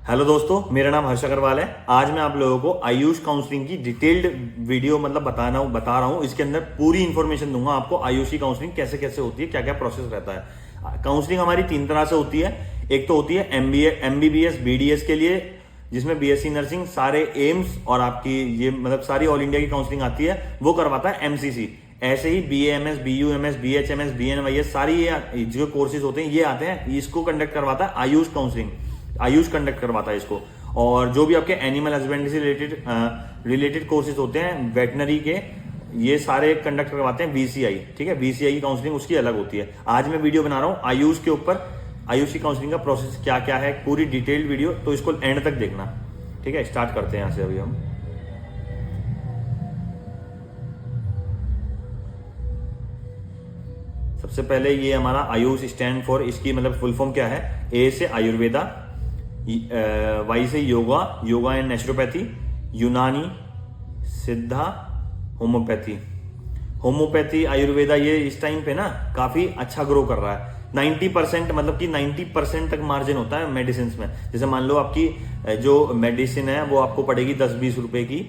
Hello दोस्तों, मेरा नाम हर्ष अग्रवाल है। आज मैं आप लोगों को आयुष काउंसलिंग की डिटेल्ड वीडियो बता रहा हूँ। इसके अंदर पूरी इंफॉर्मेशन दूंगा आपको। आयुष की काउंसलिंग कैसे कैसे होती है, क्या क्या प्रोसेस रहता है। काउंसलिंग हमारी 3 तरह से होती है। एक तो होती है MBBS BDS के लिए, जिसमें BSc नर्सिंग, सारे एम्स और आपकी ये सारी ऑल इंडिया की काउंसलिंग आती है, वो करवाता है MCC। ऐसे ही BAMS, BUMS, BHMS, BNYS सारी ये जो कोर्सेज होते हैं ये आते हैं, इसको कंडक्ट करवाता है आयुष काउंसलिंग। आयुष कंडक्ट करवाता है इसको। और जो भी आपके एनिमल हस्बेंड्री से रिलेटेड कोर्सेज होते हैं वेटनरी के, ये सारे कंडक्ट करवाते हैं VCI। ठीक है, VCI की काउंसलिंग उसकी अलग होती है। आज मैं वीडियो बना रहा हूं आयुष के ऊपर। आयुष की काउंसलिंग का प्रोसेस क्या क्या है, पूरी डिटेल्ड वीडियो, तो इसको एंड तक देखना। ठीक है, स्टार्ट करते हैं यहां से अभी हम। सबसे पहले ये हमारा आयुष स्टैंड फॉर, इसकी फुल फॉर्म क्या है। A से आयुर्वेदा, Y से योगा एंड नेचुरोपैथी, यूनानी, सिद्धा, होम्योपैथी आयुर्वेदा, ये इस टाइम पे ना काफी अच्छा ग्रो कर रहा है। 90% 90% तक मार्जिन होता है मेडिसिन में। जैसे मान लो आपकी जो मेडिसिन है वो आपको पड़ेगी 10-20 रुपए की,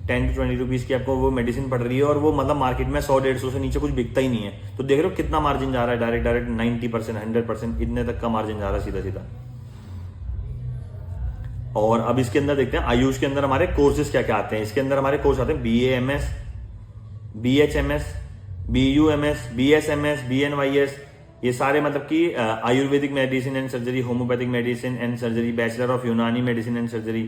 10 to 20 रुपीज की आपको वो मेडिसिन पड़ रही है, और वो मार्केट में 100-150 से नीचे कुछ बिकता ही नहीं है। तो देख रहे हो कितना मार्जिन जा रहा है। डायरेक्ट 90%, 100% इतने तक का मार्जिन जा रहा है सीधा। और अब इसके अंदर देखते हैं आयुष के अंदर हमारे कोर्सेज क्या क्या आते हैं। इसके अंदर हमारे कोर्स आते हैं BAMS, BHMS, BUMS, BSMS, BNYS, ये सारे कि ayurvedic medicine and surgery, homeopathic medicine and surgery, bachelor of Unani medicine and surgery,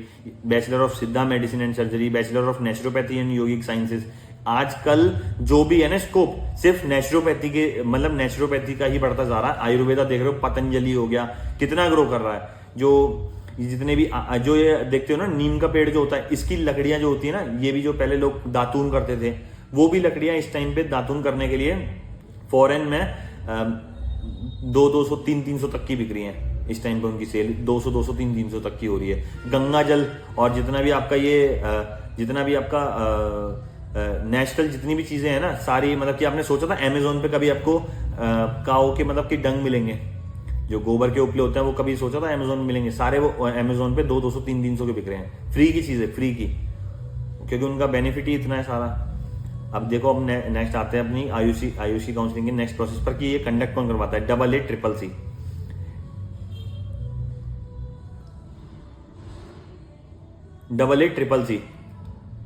bachelor of Siddha medicine and surgery, bachelor of naturopathy and yogic sciences. आजकल जो भी है ना स्कोप, सिर्फ नेचुरोपैथी के नेचुरोपैथी का ही बढ़ता जा रहा है। आयुर्वेदा देख रहे हो, पतंजलि हो गया, कितना ग्रो कर रहा है। जो जितने भी जो ये देखते हो ना, नीम का पेड़ जो होता है, इसकी लकड़ियां जो होती है ना, ये भी जो पहले लोग दातून करते थे, वो भी लकड़ियां इस टाइम पे दातून करने के लिए फॉरेन में 200, 300 तक की बिक रही है। इस टाइम पे उनकी सेल 200, 300 तक की हो रही है। गंगा जल और जितना भी आपका नेचुरल जितनी भी चीजें हैं ना सारी, कि आपने सोचा था अमेजोन पे कभी आपको काऊ के कि डंग मिलेंगे, जो गोबर के उपले होते हैं, वो कभी सोचा था अमेजोन में मिलेंगे? सारे वो अमेजोन पे 200, 300 के बिक रहे हैं। फ्री की चीज है, फ्री की, क्योंकि उनका बेनिफिट ही इतना है सारा। अब देखो, अब नेक्स्ट आते हैं अपनी आयुषी काउंसलिंग के नेक्स्ट प्रोसेस पर कि ये कंडक्ट कौन करवाता है। AA CCC,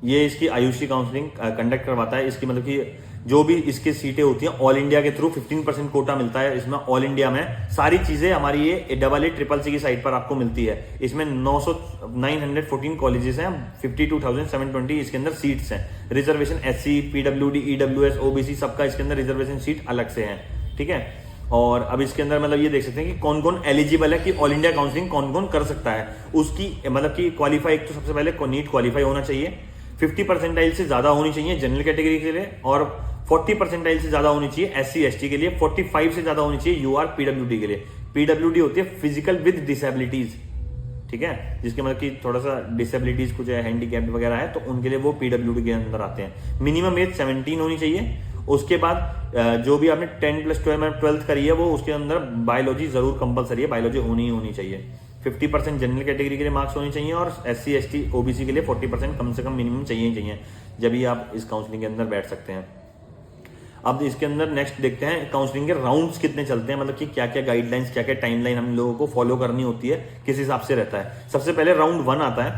ये इसकी आयुषी काउंसलिंग कंडक्ट करवाता है। इसकी कि जो भी इसकी सीटें होती हैं ऑल इंडिया के थ्रू 15% कोटा मिलता है। इसमें ऑल इंडिया में सारी चीजें हमारी ये AA CCC की साइट पर आपको मिलती है। इसमें 914 कॉलेजेस हैं, 52,720 इसके अंदर सीट्स हैं। Reservation SC, PWD, EWS, OBC सबका इसके अंदर रिजर्वेशन सीट अलग से है। ठीक है, और अब इसके अंदर ये देख सकते हैं कि कौन कौन एलिजिबल है, कि ऑल इंडिया काउंसलिंग कौन कौन कर सकता है। उसकी कि क्वालिफाई, एक तो सबसे पहले नीट क्वालिफाई होना चाहिए, 50 परसेंटाइल से ज्यादा होनी चाहिए जनरल कैटेगरी के लिए, और 40 परसेंटाइल से ज्यादा होनी चाहिए SC ST के लिए, 45 से ज्यादा होनी चाहिए UR PWD के लिए। PWD होती है फिजिकल विद डिसेबिलिटीज। ठीक है, जिसके कि थोड़ा सा डिसेबिलिटीज, कुछ हैंडीकैप्ड वगैरह है, तो उनके लिए वो PWD के अंदर आते हैं। मिनिमम एज 17 होनी चाहिए। उसके बाद जो भी आपने 10+12 करी है, वो उसके अंदर बायोलॉजी जरूर कंपलसरी है, बायोलॉजी होनी चाहिए। 50% जनरल कैटेगरी के लिए मार्क्स होने चाहिए, और SC ST OBC के लिए 40% कम से कम मिनिमम चाहिए, जब ही आप इस काउंसलिंग के अंदर बैठ सकते हैं। अब इसके अंदर नेक्स्ट देखते हैं काउंसलिंग के राउंड्स कितने चलते हैं, कि क्या क्या गाइडलाइंस, क्या क्या टाइमलाइन हम लोगों को फॉलो करनी होती है, किस हिसाब से रहता है। सबसे पहले राउंड 1 आता है,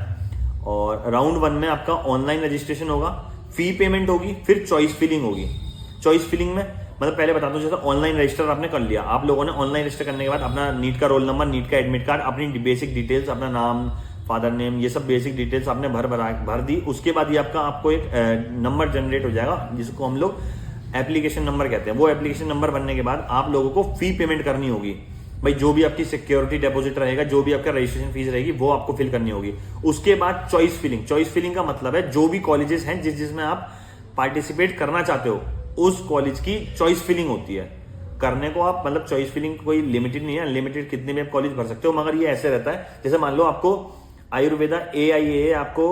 और राउंड 1 में आपका ऑनलाइन रजिस्ट्रेशन होगा, फी पेमेंट होगी, फिर चॉइस फिलिंग होगी। चॉइस फिलिंग में पहले बता दूं, जैसे ऑनलाइन रजिस्टर आपने कर लिया, आप लोगों ने ऑनलाइन रजिस्टर करने के बाद अपना नीट का रोल नंबर, नीट का एडमिट कार्ड, अपनी बेसिक डिटेल्स, अपना नाम, फादर नेम, ये सब बेसिक डिटेल्स आपने भर दी। उसके बाद ये आपको एक नंबर जनरेट हो जाएगा, जिसको हम लोग एप्लीकेशन नंबर कहते हैं। वो एप्लीकेशन नंबर बनने के बाद आप लोगों को फी पेमेंट करनी होगी। भाई, जो भी आपकी सिक्योरिटी डिपॉजिट रहेगा, जो भी आपका रजिस्ट्रेशन फीस रहेगी, वो आपको फिल करनी होगी। उसके बाद चॉइस फिलिंग का मतलब है जो भी कॉलेजेस हैं जिसमें आप पार्टिसिपेट करना चाहते हो, उस कॉलेज की चॉइस फिलिंग होती है। करने को आप चॉइस फिलिंग कोई लिमिटेड नहीं है, अनलिमिटेड कितने भी आप कॉलेज भर सकते हो, मगर ये ऐसे रहता है, जैसे मान लो आपको आयुर्वेदा AIAA, आपको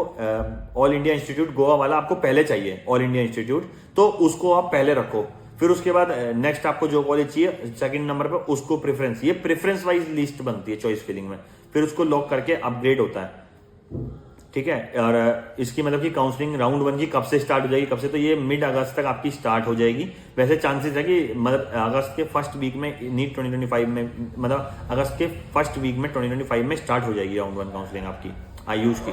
ऑल इंडिया इंस्टीट्यूट गोवा वाला आपको पहले चाहिए, ऑल इंडिया इंस्टीट्यूट, तो उसको आप पहले रखो। फिर उसके बाद नेक्स्ट आपको जो कॉलेज चाहिए सेकंड नंबर पे, उसको प्रेफरेंस, ये प्रेफरेंस वाइज लिस्ट बनती है चॉइस फिलिंग में। फिर उसको लॉक करके अपग्रेड होता है, ठीक है। और इसकी मतलब कि काउंसलिंग राउंड 1 की कब से स्टार्ट हो जाएगी, कब से, तो ये मिड अगस्त तक आपकी स्टार्ट हो जाएगी। वैसे चांसेस है कि मतलब अगस्त के फर्स्ट वीक में नीट 2025 में, मतलब अगस्त के फर्स्ट वीक में 2025 में स्टार्ट हो जाएगी राउंड 1 काउंसलिंग आपकी आयुष की।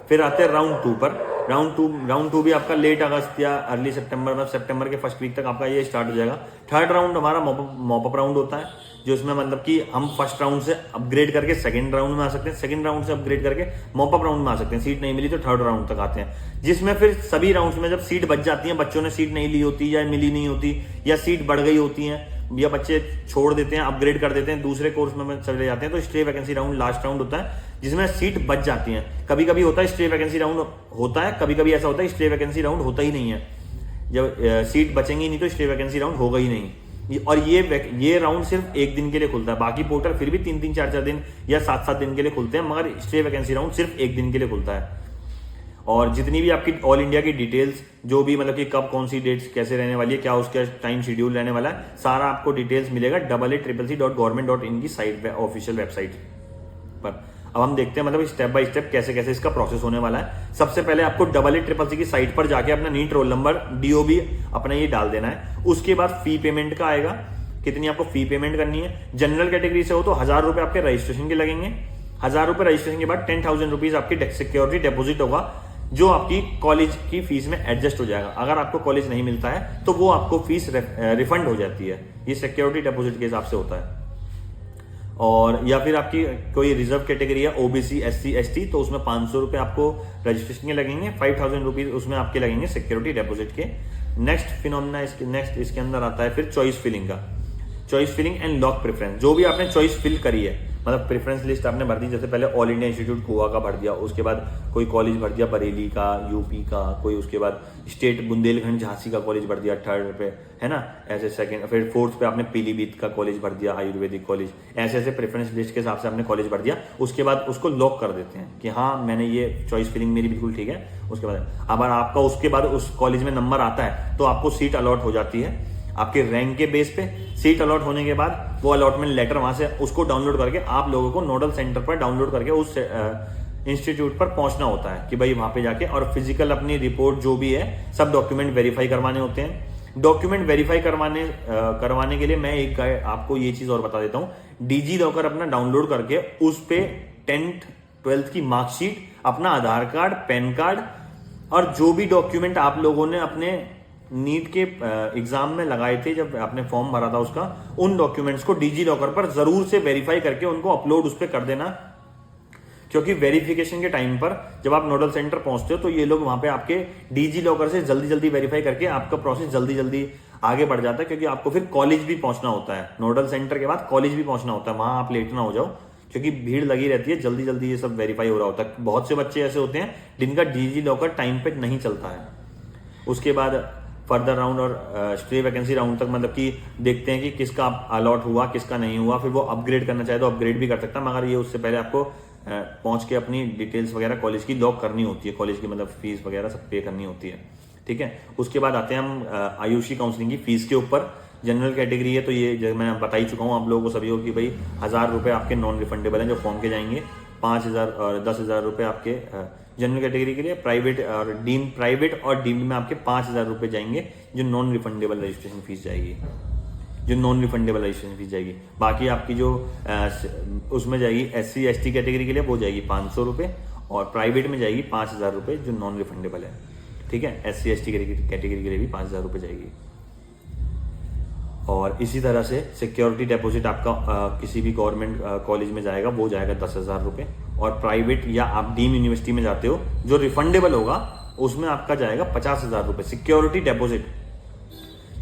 फिर आते हैं राउंड 2 पर। राउंड टू भी आपका लेट अगस्त या अर्ली सितंबर में, सितंबर के फर्स्ट वीक तक आपका ये स्टार्ट हो जाएगा। थर्ड राउंड हमारा मॉपअप राउंड होता है, जो इसमें मतलब कि हम फर्स्ट राउंड से अपग्रेड करके सेकंड राउंड में आ सकते हैं, सेकंड राउंड से अपग्रेड करके मॉपअप राउंड में आ सकते हैं। सीट नहीं मिली तो थर्ड राउंड तक आते हैं, जिसमें फिर सभी राउंड्स में जब सीट बच जाती है, बच्चों ने सीट नहीं ली होती या मिली नहीं होती या सीट बढ़ गई होती है या बच्चे छोड़ देते हैं, अपग्रेड कर देते हैं, दूसरे कोर्स में चले जाते हैं, तो stay vacancy round last round होता है जिसमें सीट बच जाती है। कभी कभी होता है स्टे वैकेंसी राउंड होता है, कभी कभी ऐसा होता है स्टे वैकेंसी राउंड होता ही नहीं है। जब सीट बचेंगी नहीं तो स्टे वैकेंसी राउंड होगा ही नहीं। और ये राउंड सिर्फ एक दिन के लिए खुलता है, बाकी पोर्टल फिर भी 3-3, 4-4 दिन या 7-7 दिन के लिए खुलते हैं, मगर स्टे वैकेंसी राउंड सिर्फ एक दिन के लिए खुलता है। और जितनी भी आपकी ऑल इंडिया की डिटेल्स, जो भी मतलब कि कब कौन सी डेट्स कैसे रहने वाली है, क्या उसका टाइम शेड्यूल रहने वाला है, सारा आपको डिटेल्स मिलेगा AA.CCC.government.in की साइट पे, ऑफिशियल वेबसाइट पर। अब हम देखते हैं मतलब स्टेप बाय स्टेप कैसे कैसे इसका प्रोसेस होने वाला है। सबसे पहले आपको AA.CCC की साइट पर जाके अपना नीट रोल नंबर, DOB अपना ये डाल देना है। उसके बाद फी पेमेंट का आएगा, कितनी आपको फी पेमेंट करनी है। जनरल कैटेगरी से हो तो 1000 रुपए आपके रजिस्ट्रेशन के लगेंगे। 1000 रुपए रजिस्ट्रेशन के बाद 10,000 रुपीज आपकी सिक्योरिटी डिपोजिट होगा, जो आपकी कॉलेज की फीस में एडजस्ट हो जाएगा। अगर आपको कॉलेज नहीं मिलता है तो वो आपको फीस रिफंड हो जाती है, ये सिक्योरिटी डिपोजिट के हिसाब से होता है। और या फिर आपकी कोई रिजर्व कैटेगरी है, OBC, SC, ST, तो उसमें 500 रुपए आपको रजिस्ट्रेशन के लगेंगे, 5000 रुपीज उसमें आपके लगेंगे सिक्योरिटी डिपोजिट के। नेक्स्ट फिनोमिना इसके अंदर आता है फिर चॉइस फिलिंग का। Choice filling and lock preference, जो भी आपने चॉइस फिल करी है, मतलब प्रेफरेंस लिस्ट आपने भर दी, जैसे पहले ऑल इंडिया इंस्टीट्यूट गोवा का भर दिया, उसके बाद कोई कॉलेज भर दिया बरेली का, यूपी का कोई, उसके बाद स्टेट बुंदेलखंड झांसी का कॉलेज भर दिया थर्ड पे, है ना, ऐसे सेकंड, फिर फोर्थ पे आपने पीलीभीत का कॉलेज भर दिया, आयुर्वेदिक कॉलेज, ऐसे ऐसे प्रेफरेंस लिस्ट के हिसाब से आपने कॉलेज भर दिया। उसके बाद उसको लॉक कर देते हैं कि हाँ मैंने ये चॉइस फिलिंग मेरी बिल्कुल ठीक है। उसके बाद अगर आपका उसके बाद उस कॉलेज में नंबर आता है तो आपको सीट अलॉट हो जाती है आपके रैंक के बेस पे। सीट अलॉट होने के बाद वो अलॉटमेंट लेटर वहां से उसको डाउनलोड करके आप लोगों को नोडल सेंटर पर डाउनलोड करके उस इंस्टीट्यूट पर पहुंचना होता है कि भाई वहां पे जाके, और फिजिकल अपनी रिपोर्ट जो भी है सब डॉक्यूमेंट वेरीफाई करवाने होते हैं। डॉक्यूमेंट वेरीफाई करवाने के लिए मैं एक आपको ये चीज और बता देता हूँ, डिजी लॉकर अपना डाउनलोड करके उस पे 10th 12th की मार्कशीट, अपना आधार कार्ड, पैन कार्ड और जो भी डॉक्यूमेंट आप लोगों ने अपने नीट के एग्जाम में लगाए थे, जब आपने फॉर्म भरा था उसका, उन डॉक्यूमेंट्स को डिजी लॉकर पर जरूर से वेरीफाई करके उनको अपलोड उस पर कर देना। क्योंकि वेरिफिकेशन के टाइम पर जब आप नोडल सेंटर पहुंचते हो तो ये लोग वहां पे आपके डिजी लॉकर से जल्दी जल्दी वेरीफाई करके आपका प्रोसेस जल्दी जल्दी आगे बढ़ जाता है, क्योंकि आपको फिर कॉलेज भी पहुंचना होता है। नोडल सेंटर के बाद कॉलेज भी पहुंचना होता है, वहां आप लेट ना हो जाओ, क्योंकि भीड़ लगी रहती है, जल्दी जल्दी ये सब वेरीफाई हो रहा होता है। बहुत से बच्चे ऐसे होते हैं जिनका डिजी लॉकर टाइम पे नहीं चलता है। उसके बाद फर्दर राउंड और स्टे वैकेंसी राउंड तक मतलब कि देखते हैं कि किसका अलॉट हुआ, किसका नहीं हुआ। फिर वो अपग्रेड करना चाहे तो अपग्रेड भी कर सकता है, मगर ये उससे पहले आपको पहुंच के अपनी डिटेल्स वगैरह कॉलेज की लॉक करनी होती है, कॉलेज की मतलब फीस वगैरह सब पे करनी होती है, ठीक है। उसके बाद आते हैं हम आयुषी काउंसलिंग की फीस के ऊपर। जनरल कैटेगरी है तो ये जैसे मैं बता ही चुका हूँ आप लोगों को सभी को कि भाई 1000 रुपए आपके नॉन रिफंडेबल हैं जो फॉर्म के जाएंगे, 5000 और 10,000 रुपए आपके जनरल कैटेगरी के लिए, प्राइवेट और डीम्ड में आपके 5000 रुपए जाएंगे जो नॉन रिफंडेबल रजिस्ट्रेशन फीस जाएगी, बाकी आपकी जो उसमें जाएगी SC ST कैटेगरी के लिए वो जाएगी 500 रुपए, और प्राइवेट में जाएगी 5000 रुपए जो नॉन रिफंडेबल है, ठीक है। SC ST कैटेगरी के लिए भी 5000 रुपए जाएगी। और इसी तरह से सिक्योरिटी डिपॉजिट आपका किसी भी गवर्नमेंट कॉलेज में जाएगा वो जाएगा 10,000 रुपए, और प्राइवेट या आप डीम यूनिवर्सिटी में जाते हो जो रिफंडेबल होगा उसमें आपका जाएगा 50,000 रुपए सिक्योरिटी डिपॉजिट।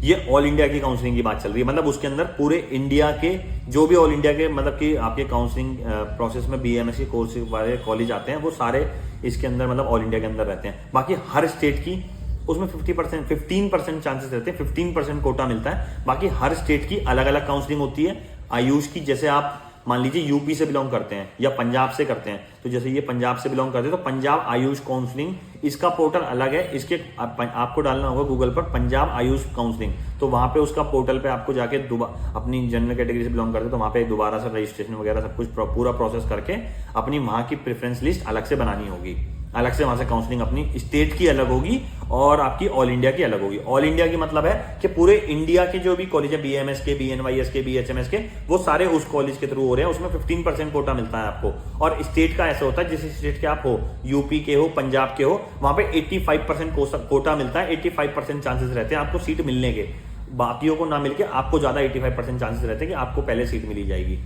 ये ऑल इंडिया की काउंसलिंग की बात चल रही है, मतलब उसके अंदर पूरे इंडिया के जो भी ऑल इंडिया के मतलब कि आपके काउंसलिंग प्रोसेस में BMS कोर्स वाले कॉलेज आते हैं वो सारे इसके अंदर मतलब ऑल इंडिया के अंदर रहते हैं। बाकी हर स्टेट की उसमें 15% चांसेस रहते हैं, 15% कोटा मिलता है। बाकी हर स्टेट की अलग अलग काउंसलिंग होती है। आयुष की जैसे आप मान लीजिए यूपी से बिलोंग करते हैं या पंजाब से करते हैं, तो जैसे ये पंजाब से बिलोंग करते हैं तो पंजाब आयुष काउंसलिंग, इसका पोर्टल अलग है। इसके आपको डालना होगा गूगल पर पंजाब आयुष काउंसलिंग, तो वहां पे उसका पोर्टल पे आपको जाके अपनी जनरल कैटेगरी से बिलोंग करते हैं तो वहां पे दोबारा से रजिस्ट्रेशन वगैरह सब कुछ पूरा प्रोसेस करके अपनी वहां की प्रेफरेंस लिस्ट अलग से बनानी होगी। अलग से वहां से काउंसलिंग अपनी स्टेट की अलग होगी और आपकी ऑल इंडिया की अलग होगी। ऑल इंडिया की मतलब है कि पूरे इंडिया के जो भी कॉलेज है, बीएमएस के, बीएनवाईएस के, बीएचएमएस के, वो सारे उस कॉलेज के थ्रू हो रहे हैं, उसमें 15% कोटा मिलता है आपको। और स्टेट का ऐसा होता है जिस स्टेट के आप हो, यूपी के हो, पंजाब के हो, वहां पे 85% कोटा मिलता है। 85% चांसेस रहते हैं आपको सीट मिलने के, बाकियों को ना मिलके आपको ज्यादा 85% चांसेस रहते हैं कि आपको पहले सीट मिली जाएगी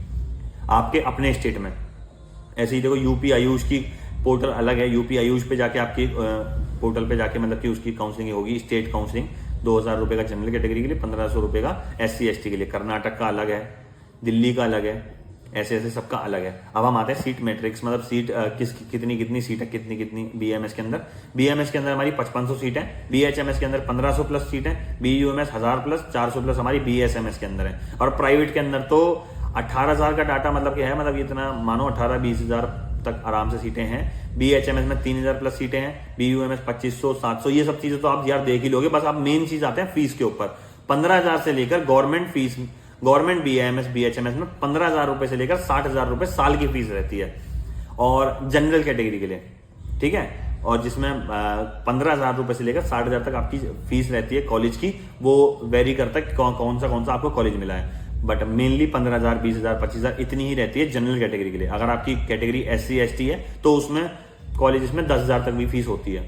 आपके अपने स्टेट में। ऐसे ही देखो यूपी आयुष की पोर्टल अलग है, यूपी आयुष पे जाके आपकी पोर्टल पे जाके मतलब कि उसकी काउंसलिंग होगी। स्टेट काउंसलिंग 2000 रुपए का जनरल कैटेगरी के लिए, 1500 रुपए का SC ST के लिए। कर्नाटक का अलग है, दिल्ली का अलग है, ऐसे ऐसे सबका अलग है। अब हम आते हैं सीट मैट्रिक्स, मतलब सीट कितनी सीट है, कितनी BMS के अंदर। BMS के अंदर हमारी 5500 सीट है, BHMS के अंदर 1500 प्लस सीट है, BUMS 1000 प्लस, 400 प्लस हमारी BSMS के अंदर है। और प्राइवेट के अंदर तो 18,000 का डाटा मतलब क्या है, मतलब इतना मानो 18-20,000 तक आराम से सीटें हैं। BHMS में 3000 प्लस सीटें हैं, BUMS 2500, 700, ये सब चीजें तो आप यार देख ही लोगे। बस आप मेन चीज आते हैं फीस के ऊपर। 15,000 से लेकर government fees, government BAMS BHMS में 15,000 रुपए से लेकर 60,000 रुपए साल की फीस रहती है, और जनरल कैटेगरी के लिए, ठीक है। और जिसमें 15,000 रुपए से लेकर 60,000 तक आपकी फीस रहती है कॉलेज की। वो वेरी करता है कौन सा आपको कॉलेज मिला है, बट मेनली 15,000, 20,000, 25,000 इतनी ही रहती है जनरल कैटेगरी के लिए। अगर आपकी कैटेगरी SC ST है तो उसमें कॉलेज में 10,000 तक भी फीस होती है।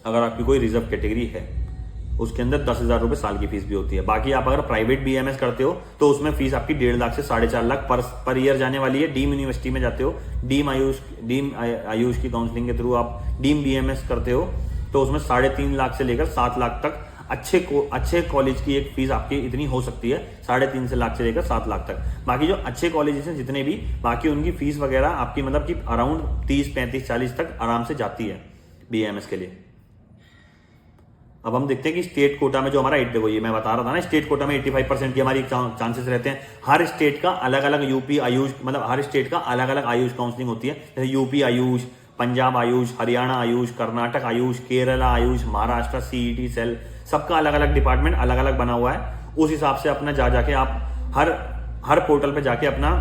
अगर आपकी कोई रिजर्व कैटेगरी है उसके अंदर 10,000 रुपए साल की फीस भी होती है। बाकी आप अगर प्राइवेट BMS करते हो तो उसमें फीस आपकी 1.5 लाख से 4.5 लाख पर ईयर जाने वाली है। डीम यूनिवर्सिटी में जाते हो, डीम आयुष की काउंसलिंग के थ्रू आप डीम BMS करते हो तो उसमें 3.5 लाख से लेकर 7 लाख तक अच्छे कॉलेज की एक फीस आपकी इतनी हो सकती है, 3.5 लाख से लेकर 7 लाख तक। बाकी जो अच्छे कॉलेजेस हैं जितने भी, बाकी उनकी फीस वगैरह आपकी मतलब कि अराउंड 30, 35, 40 तक आराम से जाती है BMS के लिए। अब हम देखते हैं कि स्टेट कोटा में जो हमारा देखो, ये मैं बता रहा था ना, स्टेट कोटा में 85% की हमारी चांसेस रहते हैं। हर स्टेट का अलग अलग यूपी आयुष, मतलब हर स्टेट का अलग अलग आयुष काउंसलिंग होती है। जैसे UP AYUSH, Punjab AYUSH, Haryana AYUSH, Karnataka AYUSH, Kerala AYUSH, Maharashtra CET cell, सबका अलग अलग डिपार्टमेंट अलग अलग बना हुआ है। उस हिसाब से अपना जाके आप हर पोर्टल पे जाके अपना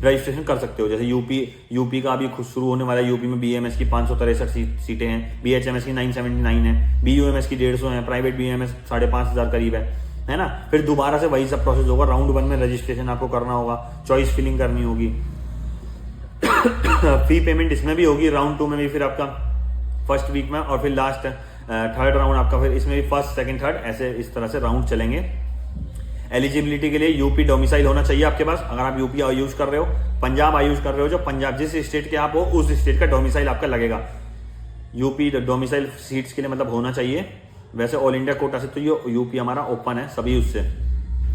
रजिस्ट्रेशन कर सकते हो। जैसे यूपी का अभी खुद शुरू होने वाला है। यूपी में BMS की 563 सीटें हैं, BHMS की 979 है, BUMS की 150 है, प्राइवेट BMS 5,500 करीब है ना। फिर दोबारा से वही सब प्रोसेस होगा। राउंड 1 में रजिस्ट्रेशन आपको करना होगा, चॉइस फिलिंग करनी होगी, फी पेमेंट इसमें भी होगी। राउंड 2 में भी फिर आपका फर्स्ट वीक में, और फिर लास्ट थर्ड राउंड आपका फिर इसमें भी फर्स्ट, सेकंड, थर्ड, ऐसे इस तरह से राउंड चलेंगे। एलिजिबिलिटी के लिए यूपी डोमिसाइल होना चाहिए आपके पास। अगर आप यूपी आयुष कर रहे हो, पंजाब आयुष कर रहे हो, जो पंजाब जिस स्टेट के आप हो उस स्टेट का डोमिसाइल आपका लगेगा। यूपी डोमिसाइल सीट्स के लिए मतलब होना चाहिए। वैसे ऑल इंडिया कोटा से तो ये यूपी हमारा ओपन है सभी उससे।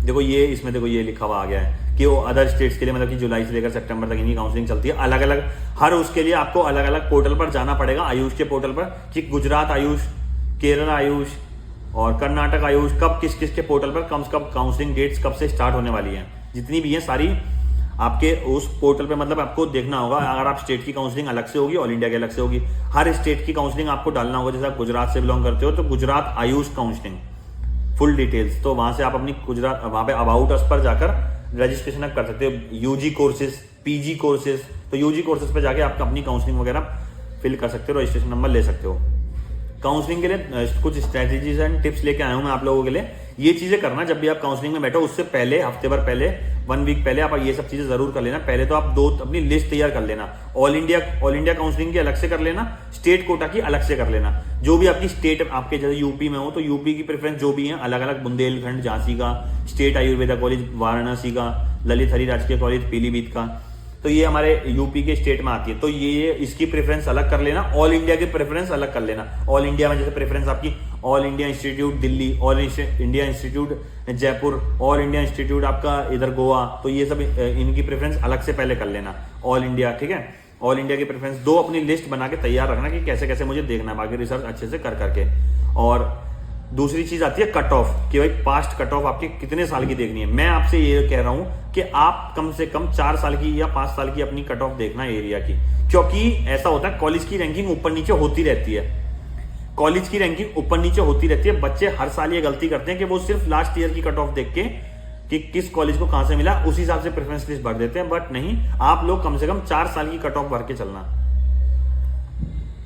देखो ये इसमें देखो ये लिखा हुआ आ गया है कि वो अदर स्टेट्स के लिए मतलब कि जुलाई से लेकर सितंबर तक इनकी काउंसलिंग चलती है। अलग अलग हर उसके लिए आपको अलग अलग पोर्टल पर जाना पड़ेगा, आयुष के पोर्टल पर, कि गुजरात आयुष, केरला आयुष और कर्नाटक आयुष कब किस किस के पोर्टल पर कब काउंसलिंग डेट्स कब से स्टार्ट होने वाली है, जितनी भी हैं सारी आपके उस पोर्टल पे मतलब आपको देखना होगा। अगर आप स्टेट की काउंसलिंग अलग से होगी, ऑल इंडिया की अलग से होगी, हर स्टेट की काउंसलिंग आपको डालना होगा। जैसे आप गुजरात से बिलोंग करते हो तो Gujarat Ayush counselling full details, तो वहां से आप अपनी गुजरात वहां पे अबाउट अस पर जाकर रजिस्ट्रेशन आप कर सकते हो। यूजी कोर्सेज, पीजी कोर्सेज, तो यूजी कोर्सेज पे जाके आप अपनी काउंसलिंग वगैरह फिल कर सकते हो, रजिस्ट्रेशन नंबर ले सकते हो। काउंसलिंग के लिए कुछ स्ट्रेटेजीज एंड टिप्स लेके आया हूं मैं आप लोगों के लिए। ये चीजें करना जब भी आप काउंसलिंग में बैठो, उससे पहले हफ्ते भर पहले, 1 वीक पहले आप ये सब चीजें जरूर कर लेना। पहले तो आप अपनी लिस्ट तैयार कर लेना। ऑल इंडिया काउंसलिंग की अलग से कर लेना, स्टेट कोटा की अलग से कर लेना। जो भी आपकी स्टेट आपके जैसे यूपी में हो तो यूपी की प्रेफरेंस जो भी है अलग अलग, बुंदेलखंड झांसी का, स्टेट आयुर्वेदा कॉलेज वाराणसी का, ललित हरि राजकीय कॉलेज पीलीभीत का, तो ये हमारे यूपी के स्टेट में आती है। तो ये इसकी प्रेफरेंस अलग कर लेना, ऑल इंडिया की प्रेफरेंस अलग कर लेना। ऑल इंडिया में जैसे प्रेफरेंस आपकी all India institute Delhi, all India institute Jaipur, all India institute आपका इधर गोवा, तो ये सब इनकी प्रेफरेंस अलग से पहले कर लेना ऑल इंडिया, ठीक है। ऑल इंडिया की प्रेफरेंस अपनी लिस्ट बना के तैयार रखना कि कैसे कैसे मुझे देखना है, बाकी रिसर्च अच्छे से कर करके। और दूसरी चीज आती है कट ऑफ, कि भाई पास्ट कट ऑफ आपकी कितने साल की देखनी है। मैं आपसे ये कह रहा हूं कि आप कम से कम 4 साल की या 5 साल की अपनी कट ऑफ देखना एरिया की, क्योंकि ऐसा होता है कॉलेज की रैंकिंग ऊपर नीचे होती रहती है। कॉलेज की रैंकिंग ऊपर नीचे होती रहती है। बच्चे हर साल ये गलती करते हैं कि वो सिर्फ लास्ट ईयर की कट ऑफ देख के कि किस कॉलेज को कहां से मिला उस हिसाब से प्रेफरेंस लिस्ट भर देते हैं। बट नहीं, आप लोग कम से कम 4 साल की कट ऑफ भर के चलना,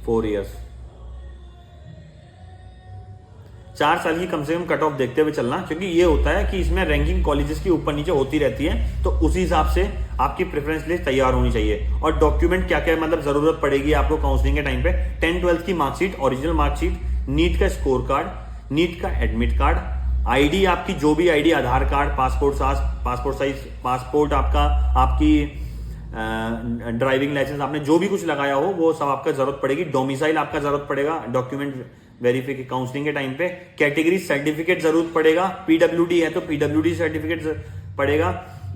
4 इयर्स, 4 साल की कम से कम कट ऑफ देखते हुए चलना, क्योंकि ये होता है कि इसमें रैंकिंग कॉलेजेस की ऊपर नीचे होती रहती है, तो उसी हिसाब से आपकी प्रेफरेंस लिस्ट तैयार होनी चाहिए। और डॉक्यूमेंट क्या क्या मतलब जरूरत पड़ेगी आपको काउंसलिंग के टाइम पे, 10-12 की मार्कशीट, ओरिजिनल मार्कशीट, नीट का स्कोर कार्ड, नीट का एडमिट कार्ड, आईडी आपकी जो भी आईडी, आधार कार्ड, पासपोर्ट साइज पासपोर्ट आपका, आपकी ड्राइविंग लाइसेंस, आपने जो भी कुछ लगाया हो वो सब आपका जरूरत पड़ेगी। डोमिसाइल आपका जरूरत पड़ेगा डॉक्यूमेंट वेरिफिकेशन काउंसलिंग के टाइम पे। कैटेगरी सर्टिफिकेट जरूरत पड़ेगा, पीडब्ल्यूडी है तो पीडब्ल्यूडी सर्टिफिकेट पड़ेगा।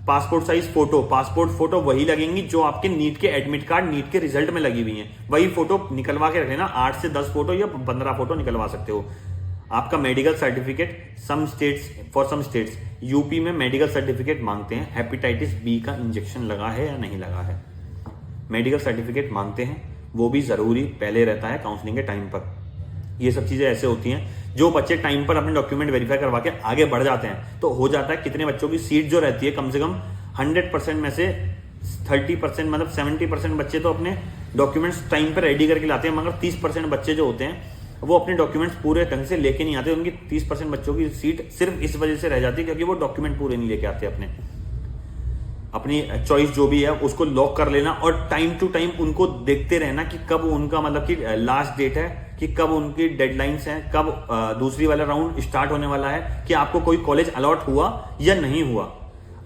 Passport size photo, passport photo वही लगेंगी जो आपके नीट के एडमिट कार्ड, नीट के रिजल्ट में लगी हुई हैं, वही फोटो निकलवा के रख लेना। 8 से 10 फोटो या 15 फोटो निकलवा सकते हो। आपका medical certificate, some states UP में मेडिकल सर्टिफिकेट मांगते हैं, हेपेटाइटिस बी का इंजेक्शन लगा है या नहीं लगा है, मेडिकल सर्टिफिकेट मांगते हैं, वो भी जरूरी पहले रहता है काउंसलिंग के टाइम पर। ये सब चीजें ऐसे होती हैं, जो बच्चे टाइम पर अपने डॉक्यूमेंट वेरीफाई करवा के आगे बढ़ जाते हैं तो हो जाता है कितने बच्चों की सीट जो रहती है, कम से कम 100% में से 30% मतलब 70% बच्चे तो अपने डॉक्यूमेंट्स टाइम पर रेडी करके लाते हैं, मगर 30% बच्चे जो होते हैं वो अपने डॉक्यूमेंट्स पूरे ढंग से लेके नहीं आते। उनकी 30% बच्चों की सीट सिर्फ इस वजह से रह जाती है क्योंकि वो डॉक्यूमेंट पूरे नहीं लेके आते अपनी चॉइस जो भी है उसको लॉक कर लेना, और टाइम टू टाइम उनको देखते रहना कि कब उनका मतलब कि लास्ट डेट है, कि कब उनकी डेडलाइंस हैं, कब दूसरी वाला राउंड स्टार्ट होने वाला है, कि आपको कोई कॉलेज अलॉट हुआ या नहीं हुआ,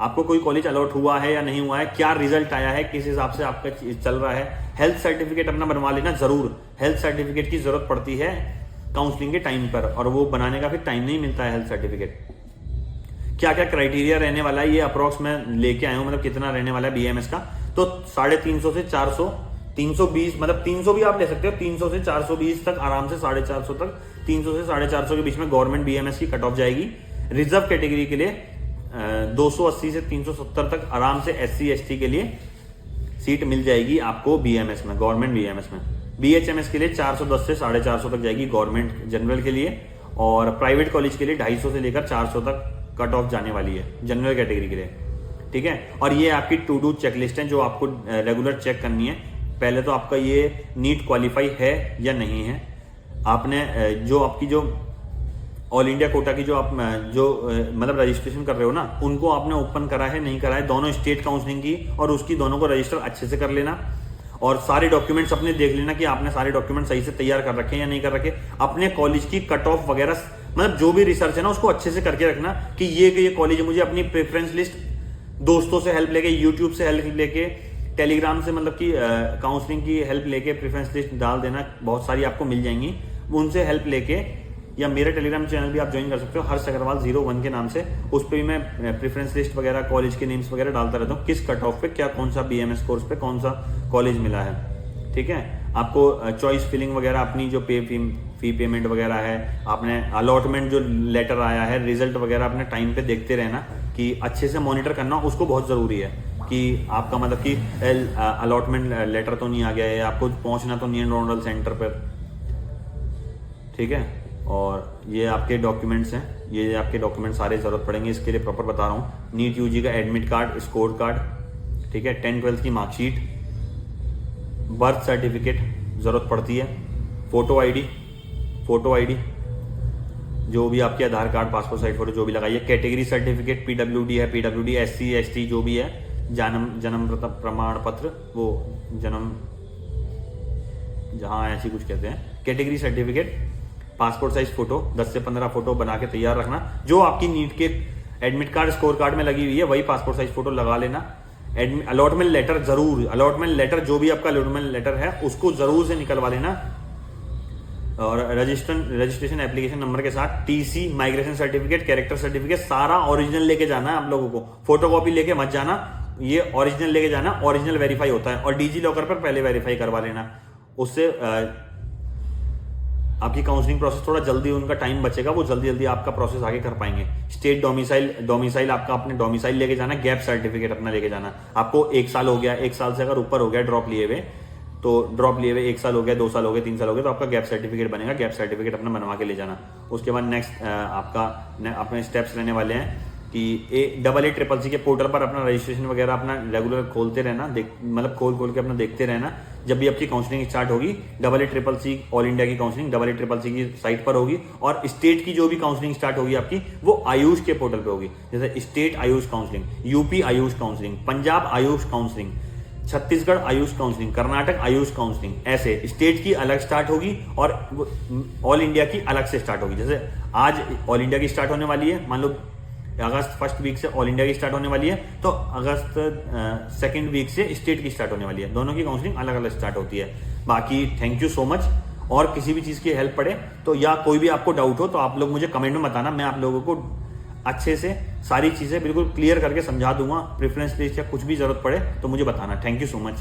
आपको कोई कॉलेज अलॉट हुआ है या नहीं हुआ है, क्या रिजल्ट आया है, किस हिसाब से आपका चल रहा है। हेल्थ सर्टिफिकेट अपना बनवा लेना जरूर, हेल्थ सर्टिफिकेट की जरूरत पड़ती है काउंसलिंग के टाइम पर, और वो बनाने का फिर टाइम नहीं मिलता है हेल्थ सर्टिफिकेट। क्या क्या क्राइटेरिया रहने वाला है ये अप्रोक्स में लेके आया हूं, मतलब कितना रहने वाला है बीएमएस का, तो 350 से 400, 320 मतलब 300 भी आप ले सकते हो, 300 से 420 तक आराम से, 450 तक, 300 से 450 के बीच में गवर्नमेंट बीएमएस की कट ऑफ जाएगी। रिजर्व कैटेगरी के लिए 280 से 370 तक आराम से SC ST के लिए सीट मिल जाएगी आपको बीएमएस में, गवर्नमेंट बीएमएस में। बीएचएमएस के लिए 410 से 450 तक जाएगी गवर्नमेंट जनरल के लिए, और प्राइवेट कॉलेज के लिए 250 से लेकर 400 तक कट ऑफ जाने वाली है जनरल कैटेगरी के लिए, ठीक है। और ये आपकी टू डू चेकलिस्ट है जो आपको रेगुलर चेक करनी है। पहले तो आपका ये नीट क्वालिफाई है या नहीं है, आपने जो आपकी जो ऑल इंडिया कोटा की जो आप मतलब रजिस्ट्रेशन कर रहे हो ना, उनको आपने ओपन करा है नहीं करा है, दोनों स्टेट काउंसलिंग की और उसकी दोनों को रजिस्टर अच्छे से कर लेना, और सारे डॉक्यूमेंट्स अपने देख लेना कि आपने सारे डॉक्यूमेंट सही से तैयार कर रखे हैं या नहीं कर रखे। अपने कॉलेज की कट ऑफ वगैरह मतलब जो भी रिसर्च है ना उसको अच्छे से करके रखना कि ये कॉलेज मुझे अपनी प्रेफरेंस लिस्ट दोस्तों से हेल्प लेके, यूट्यूब से हेल्प लेके, टेलीग्राम से मतलब कि काउंसलिंग की हेल्प लेके प्रेफरेंस लिस्ट डाल देना, बहुत सारी आपको मिल जाएंगी, उनसे हेल्प लेके, या मेरा टेलीग्राम चैनल भी आप ज्वाइन कर सकते हो हर्ष अग्रवाल 01 के नाम से, उस पर भी मैं प्रेफरेंस लिस्ट वगैरह कॉलेज के नेम्स वगैरह डालता रहता हूँ, किस कट ऑफ पे क्या कौन सा बीएमएस कोर्स पे कौन सा कॉलेज मिला है, ठीक है। आपको चॉइस फिलिंग वगैरह अपनी जो फी पेमेंट वगैरह है, आपने अलॉटमेंट जो लेटर आया है, रिजल्ट वगैरह अपने टाइम पे देखते रहना कि अच्छे से मॉनिटर करना, उसको बहुत जरूरी है कि आपका मतलब कि अलॉटमेंट लेटर तो नहीं आ गया है, आपको पहुंचना तो नहीं है नोडल सेंटर पर, ठीक है। और ये आपके डॉक्यूमेंट्स हैं, ये आपके डॉक्यूमेंट सारे जरूरत पड़ेंगे, इसके लिए प्रॉपर बता रहा हूँ। नीट यूजी का एडमिट कार्ड, स्कोर कार्ड, ठीक है, 10-12 की मार्कशीट, बर्थ सर्टिफिकेट जरूरत पड़ती है, फोटो आईडी जो भी आपके आधार कार्ड, पासपोर्ट साइज फोटो जो भी लगाइए, कैटेगरी सर्टिफिकेट, पीडब्ल्यूडी है, पीडब्ल्यूडी SC ST जो भी है, जन्म प्रमाण पत्र, वो जन्म जहां ऐसी कुछ कहते हैं, category certificate, passport size photo 10 से 15 फोटो बना के तैयार रखना, जो आपकी नीट के एडमिट कार्ड स्कोर कार्ड में लगी हुई है वही पासपोर्ट साइज फोटो लगा लेना। अलॉटमेंट लेटर जरूर, अलॉटमेंट लेटर जो भी आपका अलॉटमेंट लेटर है उसको जरूर से निकलवा लेना, और रजिस्ट्रेशन एप्लीकेशन नंबर के साथ TC, migration certificate, character certificate सारा ओरिजिनल लेके जाना है आप लोगों को, फोटोकॉपी लेके मत जाना, ये ओरिजिनल लेके जाना, ओरिजिनल वेरीफाई होता है, और डिजी लॉकर पर पहले वेरीफाई करवा लेना, उससे आपकी काउंसलिंग प्रोसेस थोड़ा जल्दी, उनका टाइम बचेगा, वो जल्दी जल्दी आपका प्रोसेस आगे कर पाएंगे। स्टेट डोमिसाइल आपका अपने डोमिसाइल लेके जाना, गैप सर्टिफिकेट अपना लेके जाना। आपको 1 साल हो गया, 1 साल से अगर ऊपर हो गया ड्रॉप लिए हुए, तो ड्रॉप लिए हुए 1 साल हो गया, 2 साल हो गए, 3 साल हो गए, तो आपका गैप सर्टिफिकेट बनेगा। गैप सर्टिफिकेट अपना बनवा के ले जाना। उसके बाद नेक्स्ट आपका अपने स्टेप्स रहने वाले हैं कि AACCC के पोर्टल पर अपना रजिस्ट्रेशन वगैरह अपना रेगुलर खोलते रहना, मतलब खोल के अपना देखते रहना। जब भी आपकी काउंसलिंग स्टार्ट होगी, AACCC ऑल इंडिया की काउंसलिंग AACCC की साइट पर होगी, और स्टेट की जो भी काउंसलिंग स्टार्ट होगी आपकी, वो आयुष के पोर्टल पे होगी। जैसे state Ayush counselling, UP Ayush counselling, Punjab Ayush counselling, Chhattisgarh Ayush counselling, Karnataka Ayush counselling, ऐसे स्टेट की अलग स्टार्ट होगी और ऑल इंडिया की अलग से स्टार्ट होगी। जैसे आज ऑल इंडिया की स्टार्ट होने वाली है, मान लो अगस्त फर्स्ट वीक से ऑल इंडिया की स्टार्ट होने वाली है, तो अगस्त सेकंड वीक से स्टेट की स्टार्ट होने वाली है। दोनों की काउंसलिंग अलग अलग स्टार्ट होती है। बाकी थैंक यू सो मच। और किसी भी चीज़ की हेल्प पड़े तो, या कोई भी आपको डाउट हो, तो आप लोग मुझे कमेंट में बताना। मैं आप लोगों को अच्छे से सारी चीज़ें बिल्कुल क्लियर करके समझा दूंगा। प्रेफरेंस लिस्ट या कुछ भी जरूरत पड़े तो मुझे बताना। Thank you so much.